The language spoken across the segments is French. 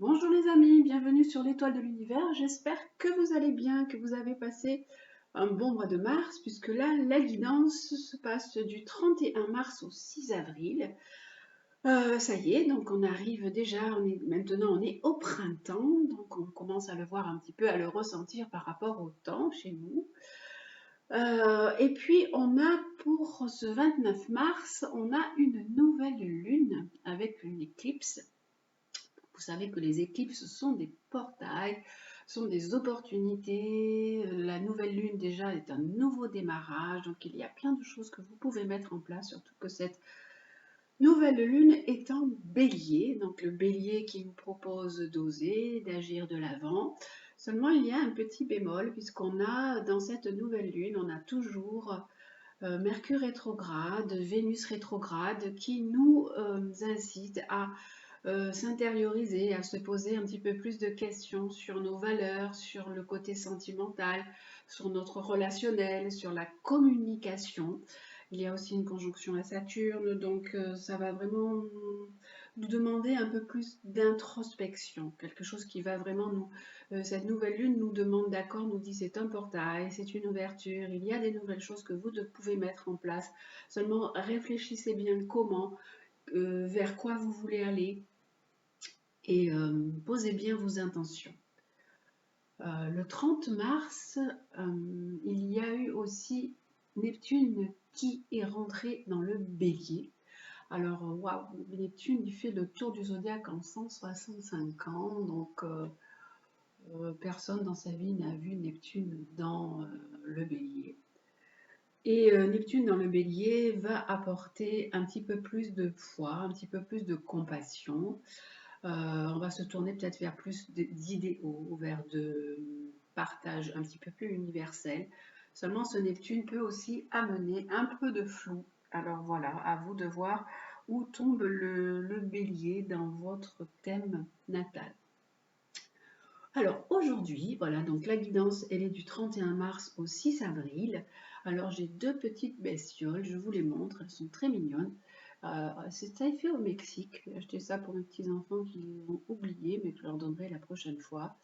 Bonjour les amis, bienvenue sur l'étoile de l'univers. J'espère que vous allez bien, que vous avez passé un bon mois de mars, puisque là, la guidance se passe du 31 mars au 6 avril. Ça y est, donc on arrive déjà, maintenant on est au printemps, donc on commence à le voir un petit peu, à le ressentir par rapport au temps chez nous. Et puis on a pour ce 29 mars, on a une nouvelle lune avec une éclipse. Vous savez que les éclipses sont des portails, sont des opportunités. La nouvelle lune déjà est un nouveau démarrage, donc il y a plein de choses que vous pouvez mettre en place, surtout que cette nouvelle lune est en bélier, donc le bélier qui nous propose d'oser, d'agir de l'avant. Seulement il y a un petit bémol, puisqu'on a dans cette nouvelle lune, on a toujours Mercure rétrograde, Vénus rétrograde, qui nous incite à s'intérioriser, à se poser un petit peu plus de questions sur nos valeurs, sur le côté sentimental, sur notre relationnel, sur la communication. Il y a aussi une conjonction à Saturne, donc ça va vraiment nous demander un peu plus d'introspection, quelque chose qui va vraiment nous... cette nouvelle lune nous demande d'accord, nous dit c'est un portail, c'est une ouverture, il y a des nouvelles choses que vous pouvez mettre en place. Seulement réfléchissez bien comment, vers quoi vous voulez aller, et posez bien vos intentions. Le 30 mars, il y a eu aussi Neptune qui est rentré dans le bélier. Alors, waouh, Neptune, il fait le tour du zodiaque en 165 ans, donc personne dans sa vie n'a vu Neptune dans le bélier. Et Neptune dans le bélier va apporter un petit peu plus de foi, un petit peu plus de compassion. On va se tourner peut-être vers plus d'idéaux, vers de partage un petit peu plus universel. Seulement, ce Neptune peut aussi amener un peu de flou. Alors voilà, à vous de voir où tombe le bélier dans votre thème natal. Alors aujourd'hui, voilà, donc la guidance, elle est du 31 mars au 6 avril. Alors j'ai deux petites bestioles, je vous les montre, elles sont très mignonnes. Ça est fait au Mexique. J'ai acheté ça pour mes petits-enfants qui ont oublié, mais que je leur donnerai la prochaine fois.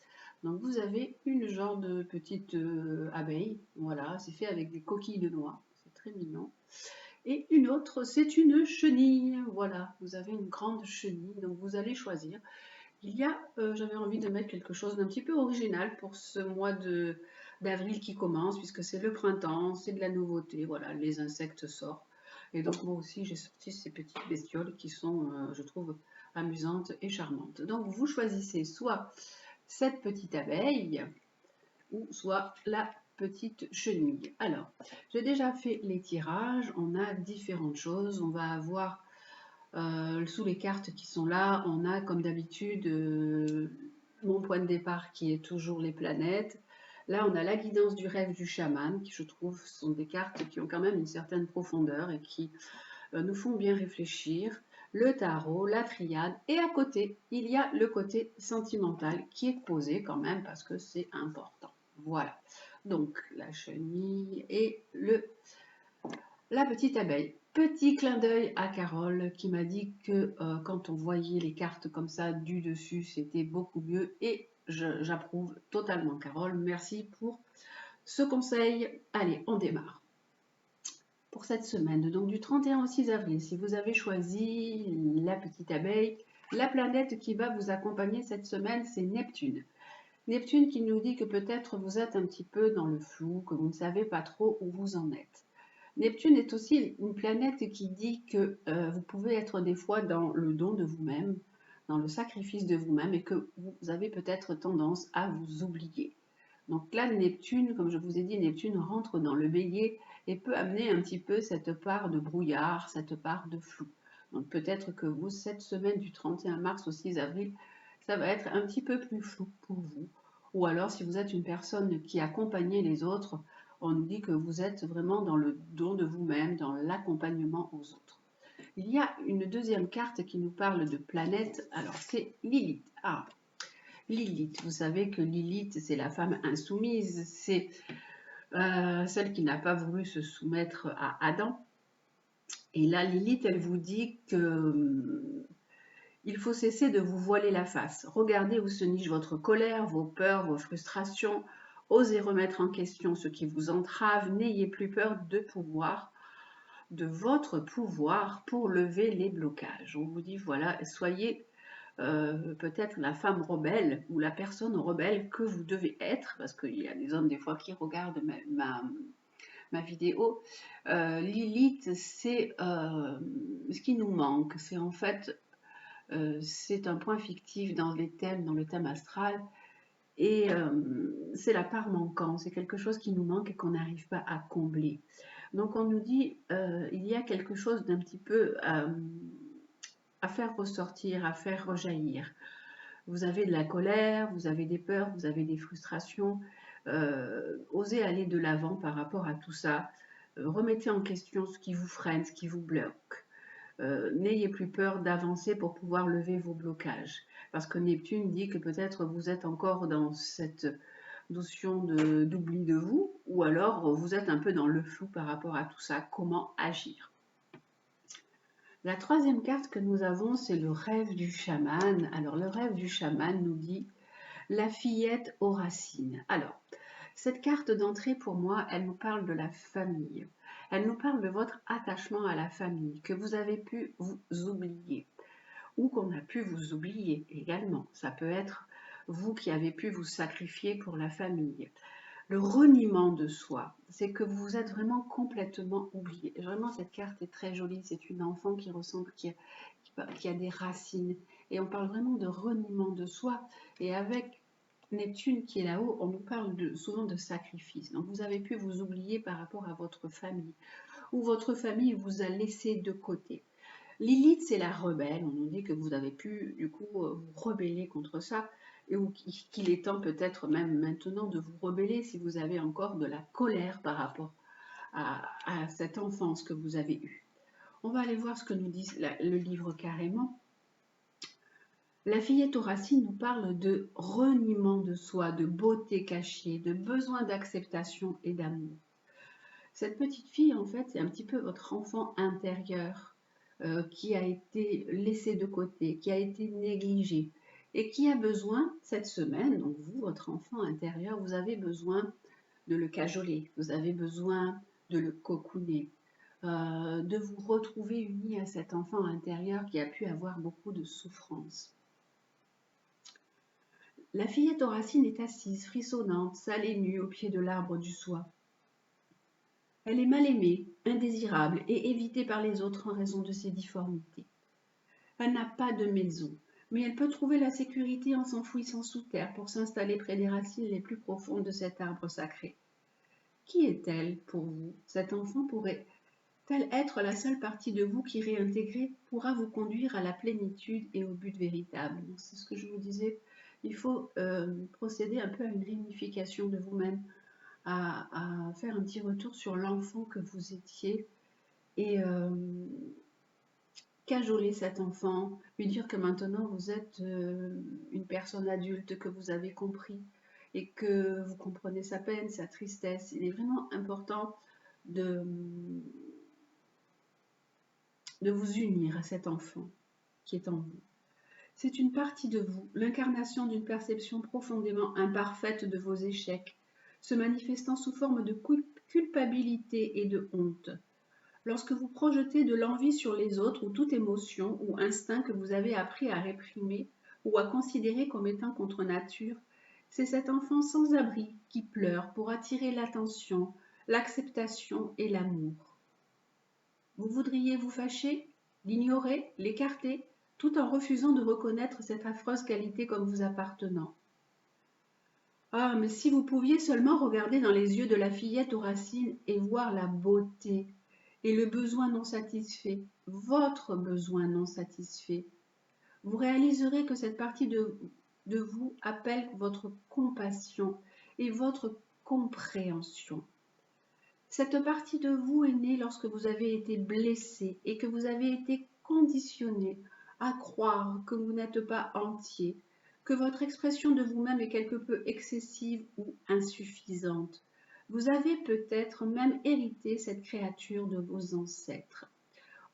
Donc vous avez une genre de petite abeille, voilà, c'est fait avec des coquilles de noix, c'est très mignon. Et une autre, c'est une chenille, voilà, vous avez une grande chenille, donc vous allez choisir. J'avais envie de mettre quelque chose d'un petit peu original pour ce mois d'avril qui commence, puisque c'est le printemps, c'est de la nouveauté, voilà, les insectes sortent. Et donc moi aussi j'ai sorti ces petites bestioles qui sont, je trouve, amusantes et charmantes. Donc vous choisissez soit cette petite abeille, ou soit la petite chenille. Alors, j'ai déjà fait les tirages, on a différentes choses, on va avoir sous les cartes qui sont là, on a comme d'habitude mon point de départ qui est toujours les planètes. Là, on a la guidance du rêve du chaman, qui je trouve sont des cartes qui ont quand même une certaine profondeur et qui nous font bien réfléchir. Le tarot, la triade, et à côté, il y a le côté sentimental qui est posé quand même parce que c'est important. Voilà. Donc, la chenille et la petite abeille. Petit clin d'œil à Carole qui m'a dit que quand on voyait les cartes comme ça du dessus, c'était beaucoup mieux et j'approuve totalement Carole. Merci pour ce conseil. Allez, on démarre. Pour cette semaine, donc du 31 au 6 avril, si vous avez choisi la petite abeille, la planète qui va vous accompagner cette semaine, c'est Neptune. Neptune qui nous dit que peut-être vous êtes un petit peu dans le flou, que vous ne savez pas trop où vous en êtes. Neptune est aussi une planète qui dit que vous pouvez être des fois dans le don de vous-même, dans le sacrifice de vous-même et que vous avez peut-être tendance à vous oublier. Donc là, Neptune, comme je vous ai dit, Neptune rentre dans le bélier et peut amener un petit peu cette part de brouillard, cette part de flou. Donc peut-être que vous, cette semaine du 31 mars au 6 avril, ça va être un petit peu plus flou pour vous. Ou alors, si vous êtes une personne qui accompagne les autres, on nous dit que vous êtes vraiment dans le don de vous-même, dans l'accompagnement aux autres. Il y a une deuxième carte qui nous parle de planète. Alors, c'est Lilith. Ah, Lilith. Vous savez que Lilith, c'est la femme insoumise. C'est celle qui n'a pas voulu se soumettre à Adam. Et là, Lilith, elle vous dit que Il faut cesser de vous voiler la face. Regardez où se niche votre colère, vos peurs, vos frustrations. Osez remettre en question ce qui vous entrave. N'ayez plus peur de votre pouvoir pour lever les blocages. On vous dit, voilà, soyez peut-être la femme rebelle ou la personne rebelle que vous devez être, parce qu'il y a des hommes des fois qui regardent ma vidéo. Lilith, c'est ce qui nous manque. C'est en fait, c'est un point fictif dans les thèmes, dans le thème astral. Et c'est la part manquante, c'est quelque chose qui nous manque et qu'on n'arrive pas à combler. Donc on nous dit, il y a quelque chose d'un petit peu à faire ressortir, à faire rejaillir. Vous avez de la colère, vous avez des peurs, vous avez des frustrations. Osez aller de l'avant par rapport à tout ça. Remettez en question ce qui vous freine, ce qui vous bloque. N'ayez plus peur d'avancer pour pouvoir lever vos blocages. Parce que Neptune dit que peut-être vous êtes encore dans cette notion d'oubli de vous, ou alors vous êtes un peu dans le flou par rapport à tout ça. Comment agir? La troisième carte que nous avons, c'est le rêve du chaman. Alors, le rêve du chaman nous dit la fillette aux racines. Alors, cette carte d'entrée, pour moi, elle nous parle de la famille. Elle nous parle de votre attachement à la famille, que vous avez pu vous oublier, ou qu'on a pu vous oublier également. Ça peut être vous qui avez pu vous sacrifier pour la famille. Le reniement de soi, c'est que vous vous êtes vraiment complètement oublié. Vraiment, cette carte est très jolie. C'est une enfant qui ressemble, qui a des racines. Et on parle vraiment de reniement de soi. Et avec Neptune qui est là-haut, on nous parle souvent de sacrifice. Donc vous avez pu vous oublier par rapport à votre famille, ou votre famille vous a laissé de côté. Lilith, c'est la rebelle. On nous dit que vous avez pu, du coup, vous rebeller contre ça, et qu'il est temps peut-être même maintenant de vous rebeller si vous avez encore de la colère par rapport à cette enfance que vous avez eue. On va aller voir ce que nous dit le livre carrément. La fillette aux racines nous parle de reniement de soi, de beauté cachée, de besoin d'acceptation et d'amour. Cette petite fille, en fait, c'est un petit peu votre enfant intérieur qui a été laissé de côté, qui a été négligé et qui a besoin, cette semaine, donc vous, votre enfant intérieur, vous avez besoin de le cajoler, vous avez besoin de le cocooner, de vous retrouver unis à cet enfant intérieur qui a pu avoir beaucoup de souffrance. La fillette aux racines est assise, frissonnante, sale et nue au pied de l'arbre du soie. Elle est mal aimée, indésirable et évitée par les autres en raison de ses difformités. Elle n'a pas de maison, mais elle peut trouver la sécurité en s'enfouissant sous terre pour s'installer près des racines les plus profondes de cet arbre sacré. Qui est-elle pour vous? Cet enfant pourrait-elle être la seule partie de vous qui, réintégrée, pourra vous conduire à la plénitude et au but véritable? C'est ce que je vous disais. Il faut procéder un peu à une réunification de vous-même, à faire un petit retour sur l'enfant que vous étiez et cajoler cet enfant, lui dire que maintenant vous êtes une personne adulte, que vous avez compris et que vous comprenez sa peine, sa tristesse. Il est vraiment important de vous unir à cet enfant qui est en vous. C'est une partie de vous, l'incarnation d'une perception profondément imparfaite de vos échecs, se manifestant sous forme de culpabilité et de honte. Lorsque vous projetez de l'envie sur les autres ou toute émotion ou instinct que vous avez appris à réprimer ou à considérer comme étant contre nature, c'est cet enfant sans abri qui pleure pour attirer l'attention, l'acceptation et l'amour. Vous voudriez vous fâcher, l'ignorer, l'écarter, tout en refusant de reconnaître cette affreuse qualité comme vous appartenant. Ah, mais si vous pouviez seulement regarder dans les yeux de la fillette aux racines et voir la beauté et le besoin non satisfait, votre besoin non satisfait, vous réaliserez que cette partie de vous appelle votre compassion et votre compréhension. Cette partie de vous est née lorsque vous avez été blessé et que vous avez été conditionné à croire que vous n'êtes pas entier, que votre expression de vous-même est quelque peu excessive ou insuffisante. Vous avez peut-être même hérité cette créature de vos ancêtres.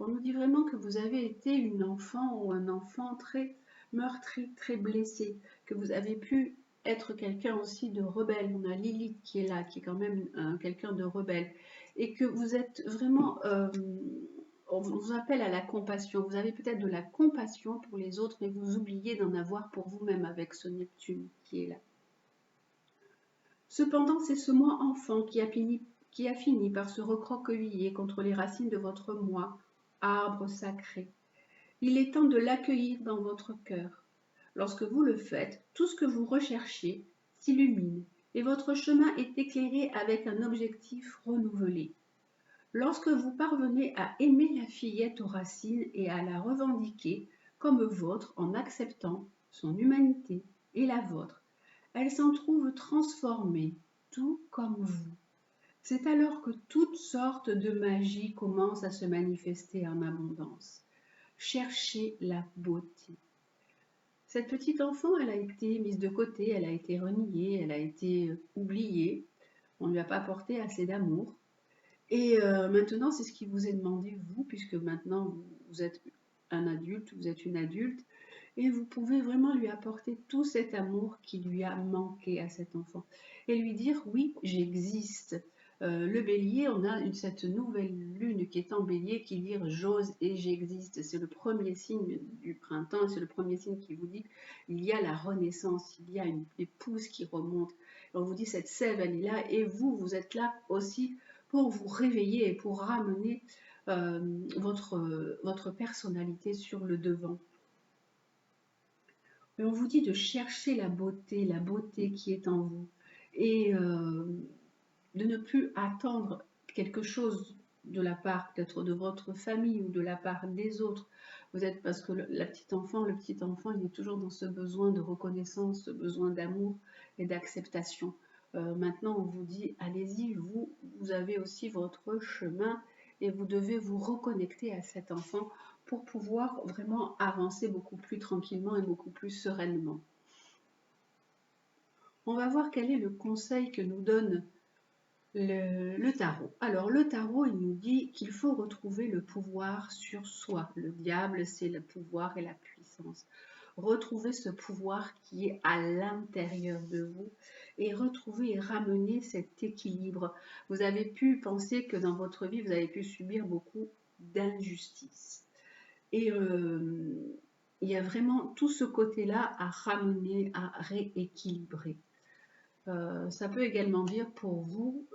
On nous dit vraiment que vous avez été une enfant ou un enfant très meurtri, très blessé, que vous avez pu être quelqu'un aussi de rebelle. On a Lilith qui est là, qui est quand même quelqu'un de rebelle. Et que vous êtes vraiment... on vous appelle à la compassion. Vous avez peut-être de la compassion pour les autres, mais vous oubliez d'en avoir pour vous-même avec ce Neptune qui est là. Cependant, c'est ce moi enfant qui a fini par se recroqueviller contre les racines de votre moi, arbre sacré. Il est temps de l'accueillir dans votre cœur. Lorsque vous le faites, tout ce que vous recherchez s'illumine et votre chemin est éclairé avec un objectif renouvelé. Lorsque vous parvenez à aimer la fillette aux racines et à la revendiquer comme vôtre en acceptant son humanité et la vôtre, elle s'en trouve transformée, tout comme vous. C'est alors que toutes sortes de magies commencent à se manifester en abondance. Cherchez la beauté. Cette petite enfant, elle a été mise de côté, elle a été reniée, elle a été oubliée. On ne lui a pas apporté assez d'amour. Et maintenant, c'est ce qui vous est demandé, vous, puisque maintenant vous êtes un adulte, vous êtes une adulte, et vous pouvez vraiment lui apporter tout cet amour qui lui a manqué à cet enfant. Et lui dire, oui, j'existe. Le bélier, on a cette nouvelle lune qui est en bélier qui dit j'ose et j'existe. C'est le premier signe du printemps, c'est le premier signe qui vous dit il y a la renaissance, il y a des pousses qui remontent. Et on vous dit cette sève, elle est là et vous, vous êtes là aussi pour vous réveiller et pour ramener votre personnalité sur le devant. Et on vous dit de chercher la beauté qui est en vous et de ne plus attendre quelque chose de la part peut-être de votre famille ou de la part des autres. Vous êtes parce que le petit enfant, il est toujours dans ce besoin de reconnaissance, ce besoin d'amour et d'acceptation. Maintenant, on vous dit, allez-y, vous avez aussi votre chemin et vous devez vous reconnecter à cet enfant pour pouvoir vraiment avancer beaucoup plus tranquillement et beaucoup plus sereinement. On va voir quel est le conseil que nous donne le tarot. Alors le tarot, il nous dit qu'il faut retrouver le pouvoir sur soi. Le diable, c'est le pouvoir et la puissance. Retrouver ce pouvoir qui est à l'intérieur de vous et retrouver et ramener cet équilibre. Vous avez pu penser que dans votre vie, vous avez pu subir beaucoup d'injustices. Et il y a vraiment tout ce côté-là à ramener, à rééquilibrer. Ça peut également dire pour vous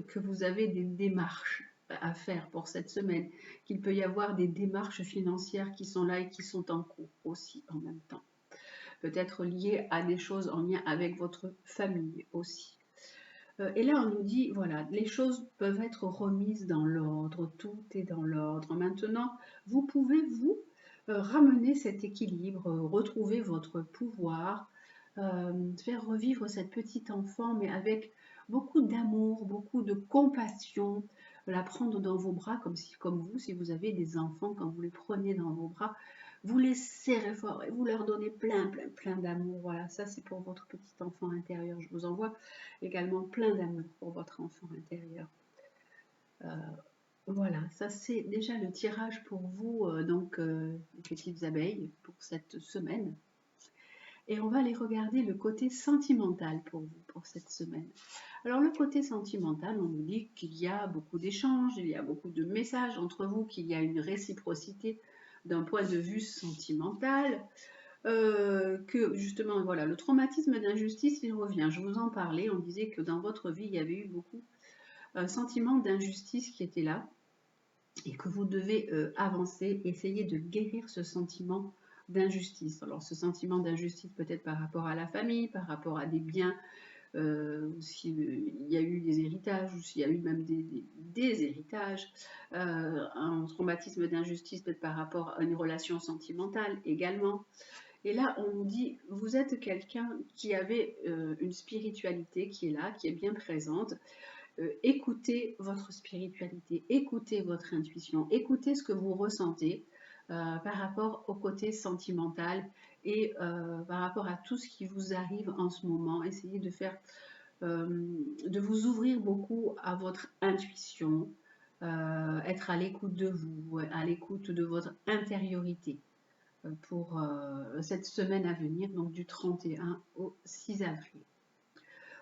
que vous avez des démarches à faire pour cette semaine, qu'il peut y avoir des démarches financières qui sont là et qui sont en cours aussi en même temps. Peut-être liées à des choses en lien avec votre famille aussi. Et là, on nous dit, voilà, les choses peuvent être remises dans l'ordre, tout est dans l'ordre. Maintenant, vous pouvez, vous, ramener cet équilibre, retrouver votre pouvoir, faire revivre cette petite enfant, mais avec beaucoup d'amour, beaucoup de compassion, la prendre dans vos bras comme vous, si vous avez des enfants, quand vous les prenez dans vos bras, vous les serrez fort et vous leur donnez plein d'amour. Voilà, ça c'est pour votre petit enfant intérieur. Je vous envoie également plein d'amour pour votre enfant intérieur. Voilà, ça c'est déjà le tirage pour vous, les petites abeilles, pour cette semaine. Et on va aller regarder le côté sentimental pour vous, pour cette semaine. Alors le côté sentimental, on nous dit qu'il y a beaucoup d'échanges, il y a beaucoup de messages entre vous, qu'il y a une réciprocité d'un point de vue sentimental, que justement, voilà, le traumatisme d'injustice, il revient. Je vous en parlais, on disait que dans votre vie, il y avait eu beaucoup sentiment d'injustice qui était là, et que vous devez avancer, essayer de guérir ce sentiment d'injustice. Alors ce sentiment d'injustice peut-être par rapport à la famille, par rapport à des biens, ou s'il y a eu des héritages, ou s'il y a eu même des héritages, un traumatisme d'injustice peut-être par rapport à une relation sentimentale également. Et là, on nous dit, vous êtes quelqu'un qui avait une spiritualité qui est là, qui est bien présente. Écoutez votre spiritualité, écoutez votre intuition, écoutez ce que vous ressentez par rapport au côté sentimental et par rapport à tout ce qui vous arrive en ce moment. Essayez de faire, de vous ouvrir beaucoup à votre intuition, être à l'écoute de vous, à l'écoute de votre intériorité pour cette semaine à venir, donc du 31 au 6 avril.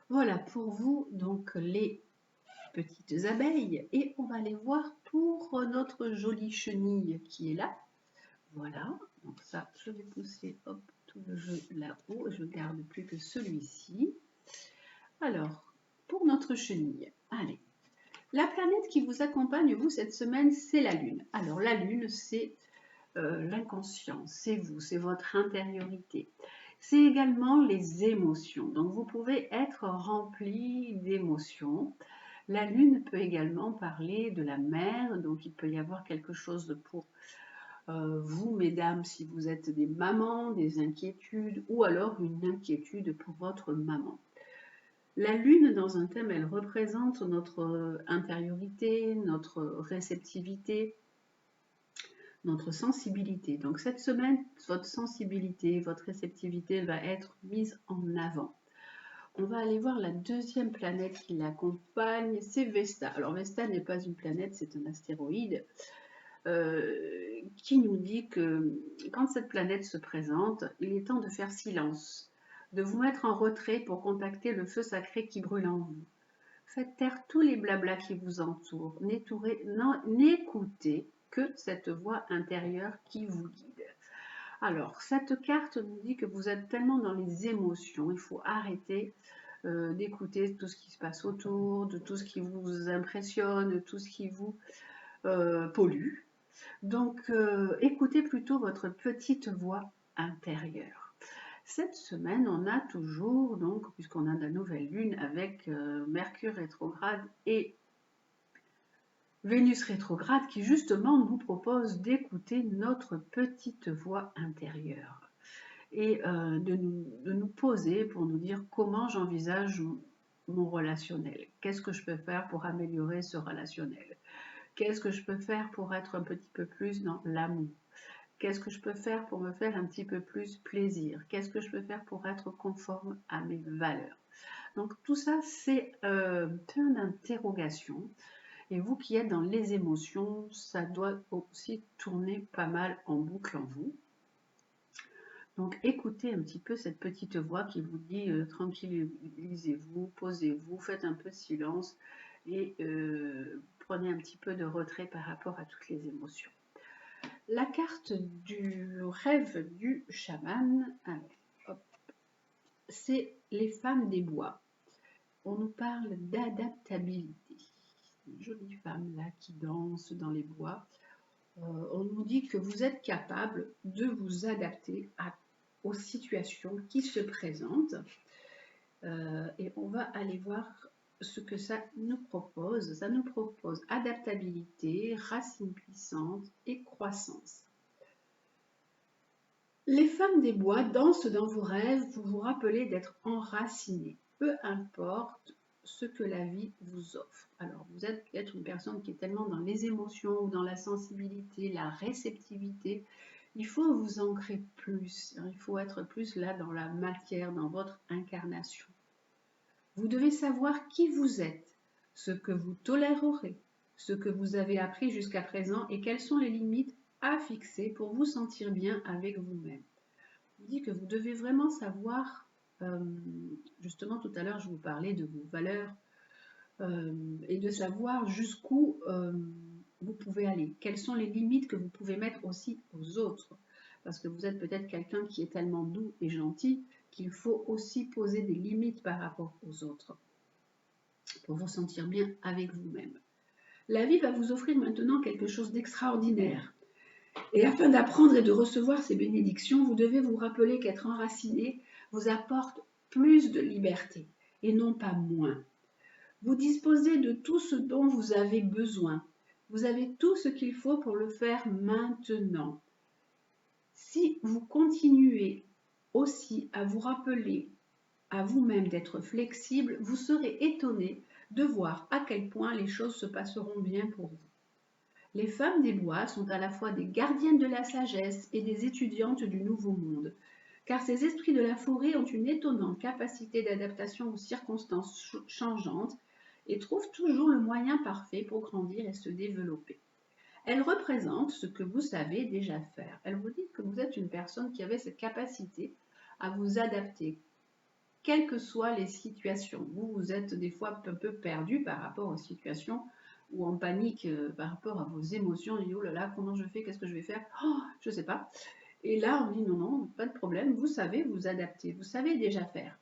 Voilà pour vous, donc les petites abeilles, et on va aller voir pour notre jolie chenille qui est là. Voilà, donc ça, je vais pousser hop, tout le jeu là-haut, je garde plus que celui-ci. Alors, pour notre chenille, allez, la planète qui vous accompagne, vous, cette semaine, c'est la Lune. Alors, la Lune, c'est l'inconscient, c'est vous, c'est votre intériorité. C'est également les émotions. Donc, vous pouvez être rempli d'émotions. La Lune peut également parler de la mer, donc il peut y avoir quelque chose pour vous, mesdames, si vous êtes des mamans, des inquiétudes, ou alors une inquiétude pour votre maman. La Lune, dans un thème, elle représente notre intériorité, notre réceptivité, notre sensibilité. Donc cette semaine, votre sensibilité, votre réceptivité va être mise en avant. On va aller voir la deuxième planète qui l'accompagne, c'est Vesta. Alors Vesta n'est pas une planète, c'est un astéroïde qui nous dit que quand cette planète se présente, il est temps de faire silence, de vous mettre en retrait pour contacter le feu sacré qui brûle en vous. Faites taire tous les blablas qui vous entourent, n'écoutez que cette voix intérieure qui vous guide. Alors, cette carte nous dit que vous êtes tellement dans les émotions, il faut arrêter d'écouter tout ce qui se passe autour, de tout ce qui vous impressionne, de tout ce qui vous pollue. Donc, écoutez plutôt votre petite voix intérieure. Cette semaine, on a toujours, donc, puisqu'on a la nouvelle lune avec Mercure rétrograde et Vénus rétrograde qui justement nous propose d'écouter notre petite voix intérieure et de nous poser pour nous dire comment j'envisage mon relationnel. Qu'est-ce que je peux faire pour améliorer ce relationnel? Qu'est-ce que je peux faire pour être un petit peu plus dans l'amour? Qu'est-ce que je peux faire pour me faire un petit peu plus plaisir? Qu'est-ce que je peux faire pour être conforme à mes valeurs? Donc tout ça, c'est plein d'interrogations. Et vous qui êtes dans les émotions, ça doit aussi tourner pas mal en boucle en vous. Donc écoutez un petit peu cette petite voix qui vous dit tranquillisez-vous, posez-vous, faites un peu de silence et prenez un petit peu de retrait par rapport à toutes les émotions. La carte du rêve du chaman, c'est les femmes des bois. On nous parle d'adaptabilité. Une jolie femme là qui danse dans les bois. On nous dit que vous êtes capable de vous adapter aux situations qui se présentent. Et on va aller voir ce que ça nous propose. Ça nous propose adaptabilité, racines puissantes et croissance. Les femmes des bois dansent dans vos rêves, vous vous rappelez d'être enracinés, peu importe ce que la vie vous offre. Alors vous êtes peut-être une personne qui est tellement dans les émotions ou dans la sensibilité, la réceptivité. Il faut vous ancrer plus, il faut être plus là dans la matière, dans votre incarnation. Vous devez savoir qui vous êtes, ce que vous tolérerez, ce que vous avez appris jusqu'à présent et quelles sont les limites à fixer pour vous sentir bien avec vous-même. Je vous dis que vous devez vraiment savoir, justement tout à l'heure je vous parlais de vos valeurs et de savoir jusqu'où vous pouvez aller, quelles sont les limites que vous pouvez mettre aussi aux autres. Parce que vous êtes peut-être quelqu'un qui est tellement doux et gentil qu'il faut aussi poser des limites par rapport aux autres pour vous sentir bien avec vous-même. La vie va vous offrir maintenant quelque chose d'extraordinaire. Et afin d'apprendre et de recevoir ces bénédictions, vous devez vous rappeler qu'être enraciné vous apporte plus de liberté et non pas moins. Vous disposez de tout ce dont vous avez besoin. Vous avez tout ce qu'il faut pour le faire maintenant. Si vous continuez aussi à vous rappeler à vous-même d'être flexible, vous serez étonné de voir à quel point les choses se passeront bien pour vous. Les femmes des bois sont à la fois des gardiennes de la sagesse et des étudiantes du nouveau monde, car ces esprits de la forêt ont une étonnante capacité d'adaptation aux circonstances changeantes et trouve toujours le moyen parfait pour grandir et se développer. Elle représente ce que vous savez déjà faire. Elle vous dit que vous êtes une personne qui avait cette capacité à vous adapter, quelles que soient les situations. Vous êtes des fois un peu perdu par rapport aux situations ou en panique par rapport à vos émotions. On dit, oh là là, comment je fais, qu'est-ce que je vais faire? Oh, je ne sais pas. Et là, on dit, non, non, pas de problème, vous savez vous adapter, vous savez déjà faire.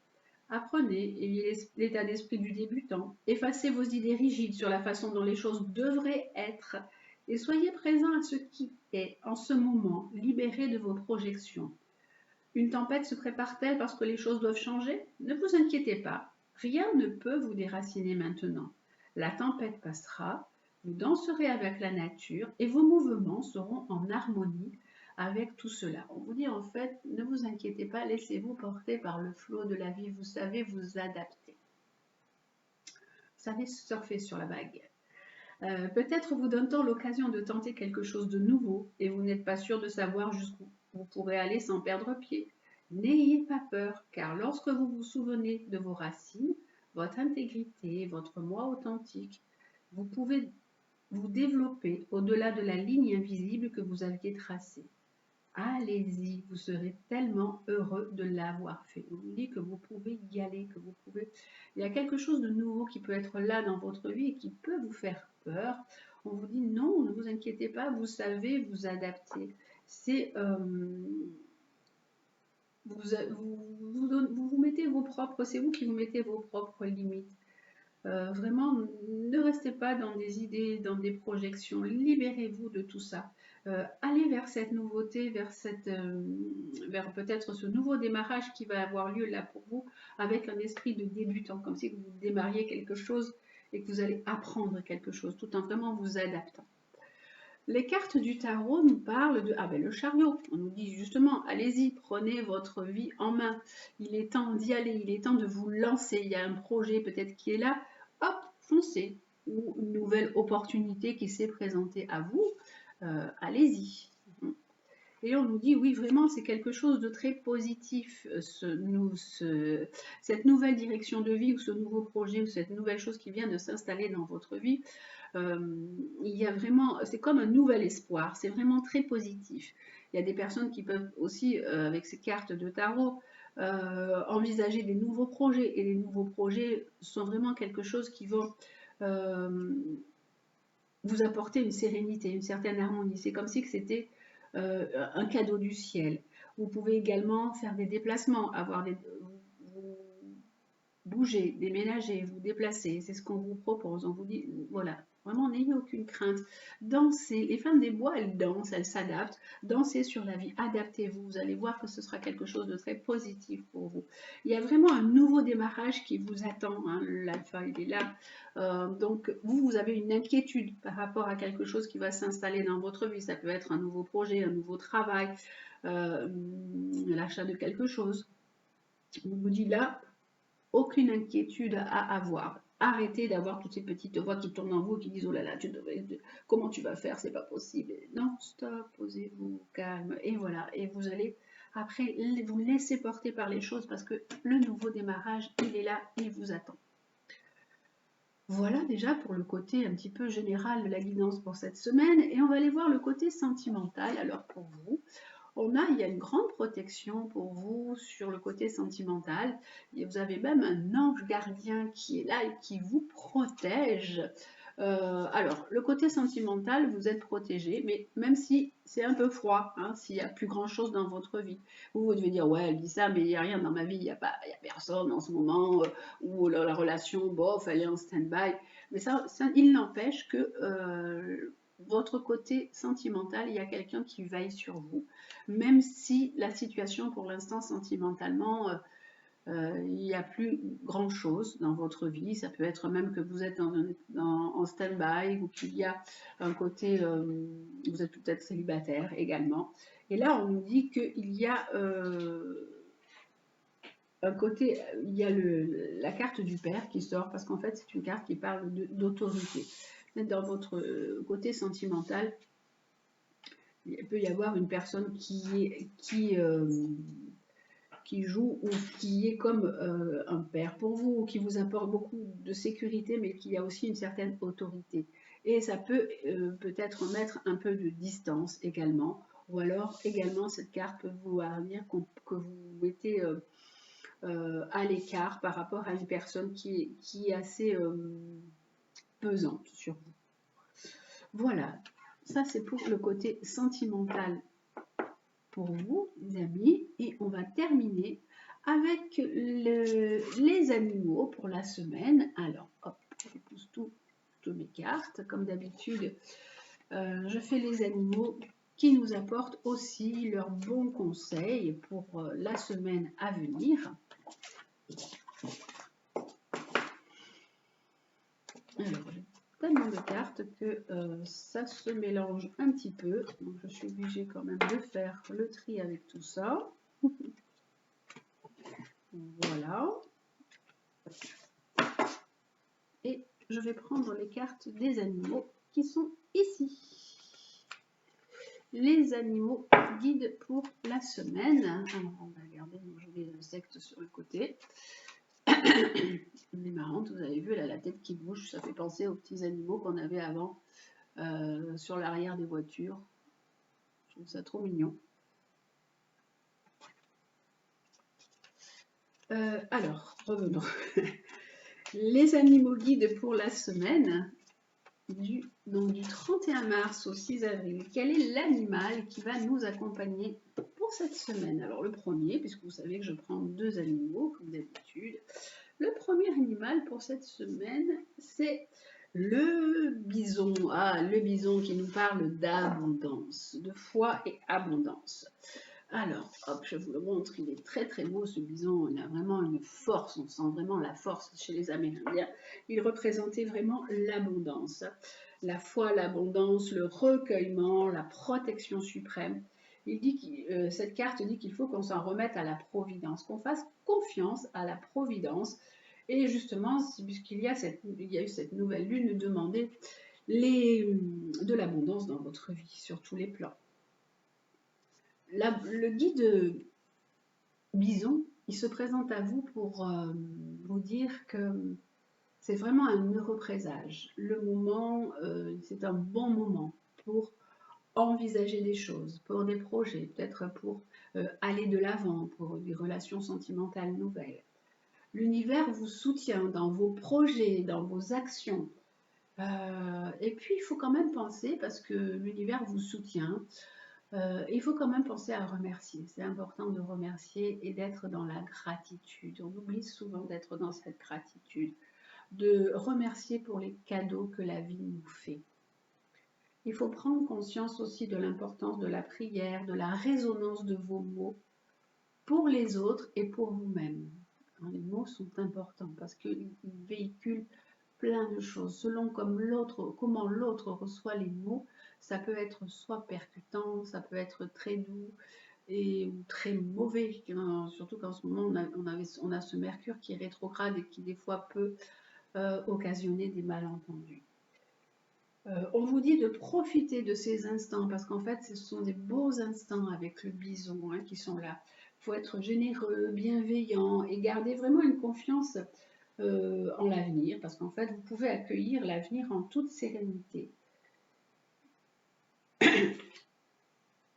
Apprenez, ayez l'état d'esprit du débutant, effacez vos idées rigides sur la façon dont les choses devraient être et soyez présent à ce qui est en ce moment, libéré de vos projections. Une tempête se prépare-t-elle parce que les choses doivent changer? Ne vous inquiétez pas, rien ne peut vous déraciner maintenant. La tempête passera, vous danserez avec la nature et vos mouvements seront en harmonie avec tout cela. On vous dit en fait, ne vous inquiétez pas, laissez-vous porter par le flot de la vie, vous savez vous adapter. Vous savez surfer sur la vague. Peut-être vous donne-t-on l'occasion de tenter quelque chose de nouveau et vous n'êtes pas sûr de savoir jusqu'où vous pourrez aller sans perdre pied. N'ayez pas peur, car lorsque vous vous souvenez de vos racines, votre intégrité, votre moi authentique, vous pouvez vous développer au-delà de la ligne invisible que vous aviez tracée. Allez-y, vous serez tellement heureux de l'avoir fait. On vous dit que vous pouvez y aller, que vous pouvez... Il y a quelque chose de nouveau qui peut être là dans votre vie et qui peut vous faire peur. On vous dit non, ne vous inquiétez pas, vous savez vous adapter. C'est... vous mettez vos propres... C'est vous qui vous mettez vos propres limites. Vraiment, ne restez pas dans des idées, dans des projections. Libérez-vous de tout ça. Allez vers cette nouveauté, vers peut-être ce nouveau démarrage qui va avoir lieu là pour vous, avec un esprit de débutant, comme si vous démarriez quelque chose et que vous allez apprendre quelque chose, tout en vraiment vous adaptant. Les cartes du tarot nous parlent de le chariot. On nous dit justement, allez-y, prenez votre vie en main. Il est temps d'y aller, il est temps de vous lancer. Il y a un projet peut-être qui est là, hop, foncez. Ou une nouvelle opportunité qui s'est présentée à vous, allez-y. Et on nous dit, oui, vraiment, c'est quelque chose de très positif, cette nouvelle direction de vie ou ce nouveau projet ou cette nouvelle chose qui vient de s'installer dans votre vie. Il y a vraiment, c'est comme un nouvel espoir, c'est vraiment très positif. Il y a des personnes qui peuvent aussi, avec ces cartes de tarot, envisager des nouveaux projets, et les nouveaux projets sont vraiment quelque chose qui vont vous apporter une sérénité, une certaine harmonie. C'est comme si c'était un cadeau du ciel. Vous pouvez également faire des déplacements, vous bouger, déménager, vous déplacer. C'est ce qu'on vous propose. On vous dit, voilà, vraiment, n'ayez aucune crainte. Dansez. Les femmes des bois, elles dansent, elles s'adaptent. Dansez sur la vie, adaptez-vous. Vous allez voir que ce sera quelque chose de très positif pour vous. Il y a vraiment un nouveau démarrage qui vous attend. Hein. L'alpha, il est là. Donc, vous avez une inquiétude par rapport à quelque chose qui va s'installer dans votre vie. Ça peut être un nouveau projet, un nouveau travail, l'achat de quelque chose. On vous dit là, aucune inquiétude à avoir. Arrêtez d'avoir toutes ces petites voix qui tournent en vous et qui disent oh là là, comment tu vas faire, c'est pas possible. Non, stop, posez-vous, calme, et voilà. Et vous allez après vous laisser porter par les choses parce que le nouveau démarrage, il est là, il vous attend. Voilà déjà pour le côté un petit peu général de la guidance pour cette semaine, et on va aller voir le côté sentimental. Alors pour vous, il y a une grande protection pour vous sur le côté sentimental, et vous avez même un ange gardien qui est là et qui vous protège. Alors, le côté sentimental, vous êtes protégé, mais même si c'est un peu froid, hein, s'il n'y a plus grand-chose dans votre vie, vous devez dire, ouais, elle dit ça, mais il n'y a rien dans ma vie, il n'y a personne en ce moment, ou la relation, bof, elle est en stand-by. Mais ça, il n'empêche que votre côté sentimental, il y a quelqu'un qui veille sur vous, même si la situation pour l'instant sentimentalement, il n'y a plus grand chose dans votre vie. Ça peut être même que vous êtes en stand-by ou qu'il y a un côté, vous êtes peut-être célibataire également. Et là, on nous dit qu'il y a un côté, il y a la carte du père qui sort parce qu'en fait, c'est une carte qui parle d'autorité. Dans votre côté sentimental, il peut y avoir une personne qui qui joue ou qui est comme un père pour vous, ou qui vous apporte beaucoup de sécurité, mais qui a aussi une certaine autorité. Et ça peut peut-être mettre un peu de distance également, ou alors également cette carte peut vouloir dire que vous mettez à l'écart par rapport à une personne qui est assez pesante sur vous. Voilà, ça c'est pour le côté sentimental pour vous, les amis, et on va terminer avec les animaux pour la semaine. Alors, hop, je pousse toutes mes cartes, comme d'habitude. Je fais les animaux qui nous apportent aussi leurs bons conseils pour la semaine à venir. Alors, j'ai tellement de cartes que ça se mélange un petit peu. Donc, je suis obligée quand même de faire le tri avec tout ça. Voilà. Et je vais prendre les cartes des animaux qui sont ici. Les animaux guides pour la semaine. Alors, on va regarder, j'ai des insectes sur le côté. C'est marrant, vous avez vu là la tête qui bouge, ça fait penser aux petits animaux qu'on avait avant sur l'arrière des voitures. Je trouve ça trop mignon. Alors, revenons. Les animaux guides pour la semaine du 31 mars au 6 avril. Quel est l'animal qui va nous accompagner pour cette semaine? Alors le premier, puisque vous savez que je prends 2 animaux comme d'habitude. Le premier animal pour cette semaine, c'est le bison. Ah, le bison qui nous parle d'abondance, de foi et abondance. Alors, hop, je vous le montre, il est très très beau ce bison, il a vraiment une force, on sent vraiment la force chez les Amérindiens. Il représentait vraiment l'abondance, la foi, l'abondance, le recueillement, la protection suprême. Cette carte dit qu'il faut qu'on s'en remette à la providence, qu'on fasse confiance à la providence. Et justement, puisqu'il y a eu cette nouvelle lune, demandez de l'abondance dans votre vie, sur tous les plans. Le guide bison, il se présente à vous pour vous dire que c'est vraiment un heureux présage. Le moment, c'est un bon moment pour envisager des choses, pour des projets, peut-être pour aller de l'avant, pour des relations sentimentales nouvelles. L'univers vous soutient dans vos projets, dans vos actions. Et puis, il faut quand même penser, parce que l'univers vous soutient, il faut quand même penser à remercier. C'est important de remercier et d'être dans la gratitude. On oublie souvent d'être dans cette gratitude, de remercier pour les cadeaux que la vie nous fait. Il faut prendre conscience aussi de l'importance de la prière, de la résonance de vos mots pour les autres et pour vous-même. Les mots sont importants parce qu'ils véhiculent plein de choses. Selon comment l'autre reçoit les mots, ça peut être soit percutant, ça peut être très doux ou très mauvais. Surtout qu'en ce moment, on a ce Mercure qui est rétrograde et qui des fois peut occasionner des malentendus. On vous dit de profiter de ces instants parce qu'en fait, ce sont des beaux instants avec le bison qui sont là. Il faut être généreux, bienveillant et garder vraiment une confiance en l'avenir, parce qu'en fait, vous pouvez accueillir l'avenir en toute sérénité.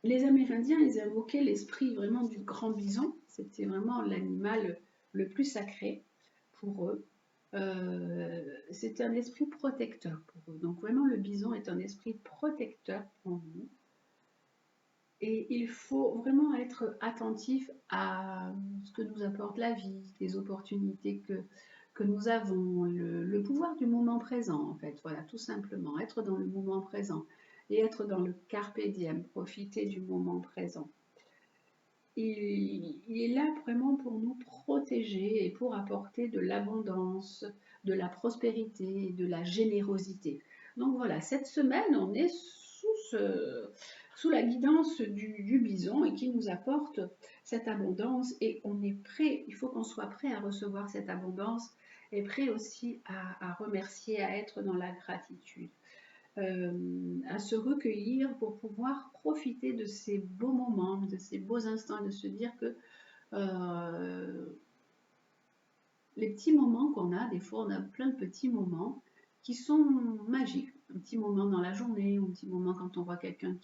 Les Amérindiens, ils invoquaient l'esprit vraiment du grand bison. C'était vraiment l'animal le plus sacré pour eux. C'est un esprit protecteur pour eux. Donc vraiment, le bison est un esprit protecteur pour vous. Et il faut vraiment être attentif à ce que nous apporte la vie, les opportunités que nous avons, le pouvoir du moment présent, en fait. Voilà, tout simplement, être dans le moment présent et être dans le carpe diem, profiter du moment présent. Il est là vraiment pour nous protéger et pour apporter de l'abondance, de la prospérité et de la générosité. Donc voilà, cette semaine, on est sous la guidance du bison et qui nous apporte cette abondance et on est prêt, il faut qu'on soit prêt à recevoir cette abondance et prêt aussi à remercier, à être dans la gratitude. À se recueillir pour pouvoir profiter de ces beaux moments, de ces beaux instants, de se dire que Les petits moments qu'on a, des fois on a plein de petits moments qui sont magiques. Un petit moment dans la journée, un petit moment quand on voit quelqu'un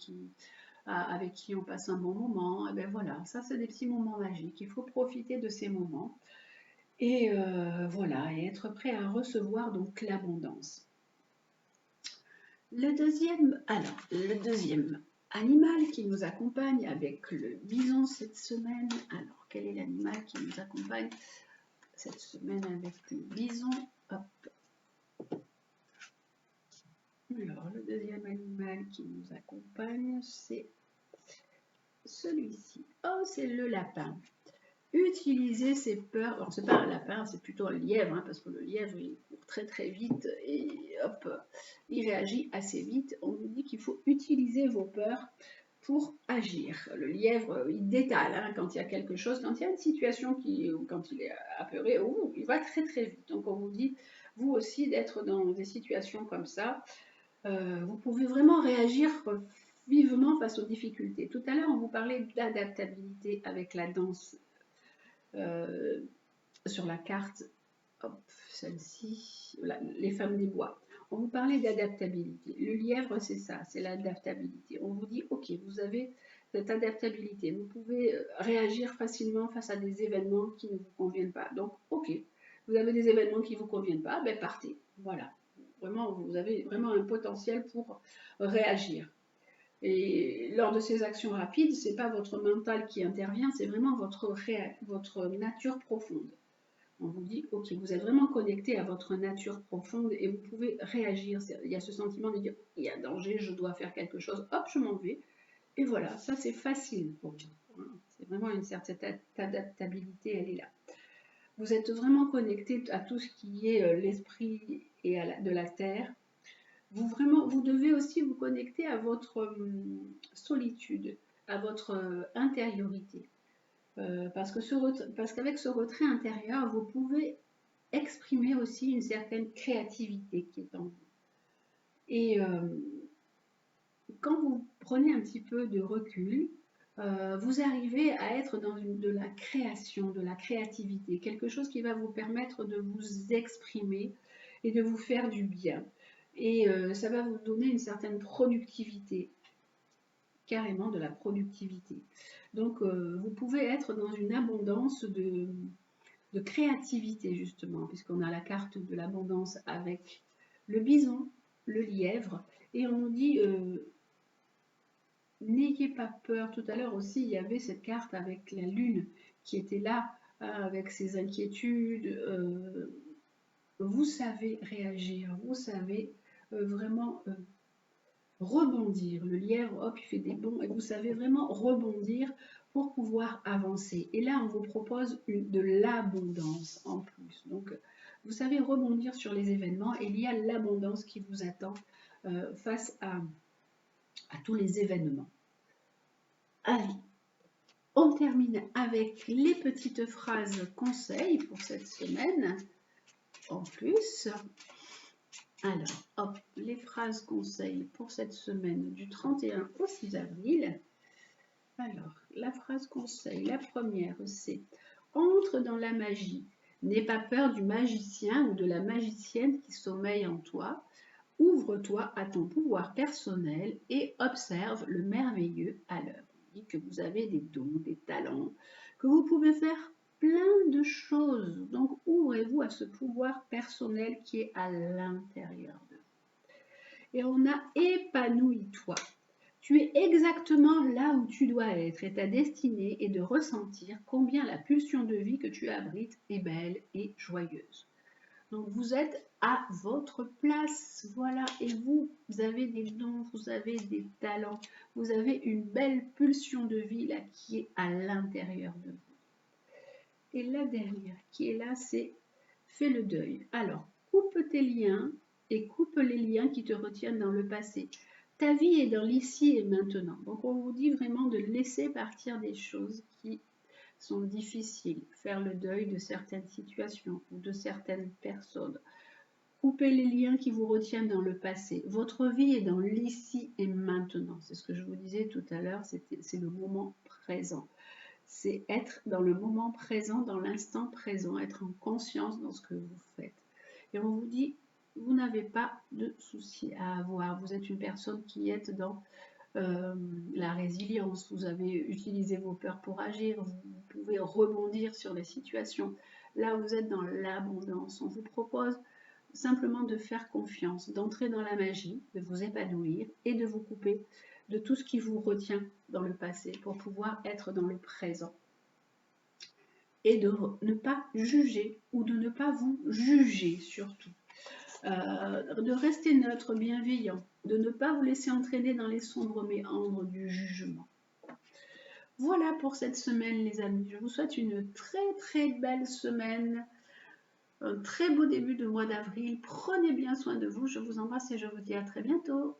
avec qui on passe un bon moment. Et bien voilà, ça c'est des petits moments magiques. Il faut profiter de ces moments. Et voilà, et être prêt à recevoir donc l'abondance. Le deuxième animal qui nous accompagne avec le bison cette semaine. Alors, quel est l'animal qui nous accompagne cette semaine avec le bison? Hop. Alors, le deuxième animal qui nous accompagne, c'est celui-ci. Oh, c'est le lapin. Utiliser ses peurs. Alors, c'est pas un lapin, c'est plutôt un lièvre, hein, parce que le lièvre, il court très très vite et hop, il réagit assez vite. On nous dit qu'il faut utiliser vos peurs pour agir. Le lièvre, il détale hein, quand il y a quelque chose, quand il y a une situation quand il est apeuré, il va très très vite. Donc, on vous dit, vous aussi, d'être dans des situations comme ça. Vous pouvez vraiment réagir vivement face aux difficultés. Tout à l'heure, on vous parlait d'adaptabilité avec la danse. Sur la carte, celle-ci, les femmes des bois. On vous parlait d'adaptabilité. Le lièvre, c'est ça, c'est l'adaptabilité. On vous dit, ok, vous avez cette adaptabilité. Vous pouvez réagir facilement face à des événements qui ne vous conviennent pas. Donc, ok, vous avez des événements qui ne vous conviennent pas, ben partez. Voilà. Vraiment, vous avez vraiment un potentiel pour réagir. Et lors de ces actions rapides, ce n'est pas votre mental qui intervient, c'est vraiment votre nature profonde. On vous dit, ok, vous êtes vraiment connecté à votre nature profonde et vous pouvez réagir. Il y a ce sentiment de dire, il y a danger, je dois faire quelque chose, hop, je m'en vais. Et voilà, ça c'est facile pour vous. C'est vraiment une certaine adaptabilité, elle est là. Vous êtes vraiment connecté à tout ce qui est l'esprit et de la terre. Vous devez aussi vous connecter à votre solitude, à votre intériorité. Parce qu'avec ce retrait intérieur, vous pouvez exprimer aussi une certaine créativité qui est en vous. Et quand vous prenez un petit peu de recul, vous arrivez à être dans de la création, de la créativité, quelque chose qui va vous permettre de vous exprimer et de vous faire du bien. Et ça va vous donner une certaine productivité, carrément de la productivité. Donc vous pouvez être dans une abondance de créativité justement, puisqu'on a la carte de l'abondance avec le bison, le lièvre, et on nous dit n'ayez pas peur. Tout à l'heure aussi, il y avait cette carte avec la lune qui était là, avec ses inquiétudes. Vous savez réagir, vous savez vraiment rebondir. Le lièvre, hop, il fait des bonds et vous savez vraiment rebondir pour pouvoir avancer. Et là, on vous propose de l'abondance en plus. Donc, vous savez rebondir sur les événements et il y a l'abondance qui vous attend face à tous les événements. Allez, on termine avec les petites phrases conseils pour cette semaine. En plus, alors, hop, les phrases conseils pour cette semaine du 31 au 6 avril. Alors, la phrase conseil, la première, c'est « Entre dans la magie. N'aie pas peur du magicien ou de la magicienne qui sommeille en toi. Ouvre-toi à ton pouvoir personnel et observe le merveilleux à l'œuvre. » On dit que vous avez des dons, des talents, que vous pouvez faire plein de choses. Donc, ouvrez-vous à ce pouvoir personnel qui est à l'intérieur de vous. Et on a « Épanouis-toi ». Tu es exactement là où tu dois être et ta destinée est de ressentir combien la pulsion de vie que tu abrites est belle et joyeuse. Donc vous êtes à votre place, voilà, et vous avez des dons, vous avez des talents, vous avez une belle pulsion de vie là qui est à l'intérieur de vous. Et la dernière qui est là, c'est fais le deuil. Alors, coupe tes liens et coupe les liens qui te retiennent dans le passé. Ta vie est dans l'ici et maintenant. Donc, on vous dit vraiment de laisser partir des choses qui sont difficiles. Faire le deuil de certaines situations ou de certaines personnes. Couper les liens qui vous retiennent dans le passé. Votre vie est dans l'ici et maintenant. C'est ce que je vous disais tout à l'heure, c'est le moment présent. c'est être dans le moment présent, dans l'instant présent, être en conscience dans ce que vous faites. Et on vous dit, vous n'avez pas de soucis à avoir. Vous êtes une personne qui est dans la résilience. Vous avez utilisé vos peurs pour agir. Vous pouvez rebondir sur les situations. Là, vous êtes dans l'abondance. On vous propose simplement de faire confiance, d'entrer dans la magie, de vous épanouir et de vous couper de tout ce qui vous retient dans le passé pour pouvoir être dans le présent. Et de ne pas juger ou de ne pas vous juger surtout. De rester neutre, bienveillant, de ne pas vous laisser entraîner dans les sombres méandres du jugement. Voilà pour cette semaine les amis, je vous souhaite une très belle semaine, un très beau début de mois d'avril, prenez bien soin de vous, je vous embrasse et je vous dis à très bientôt.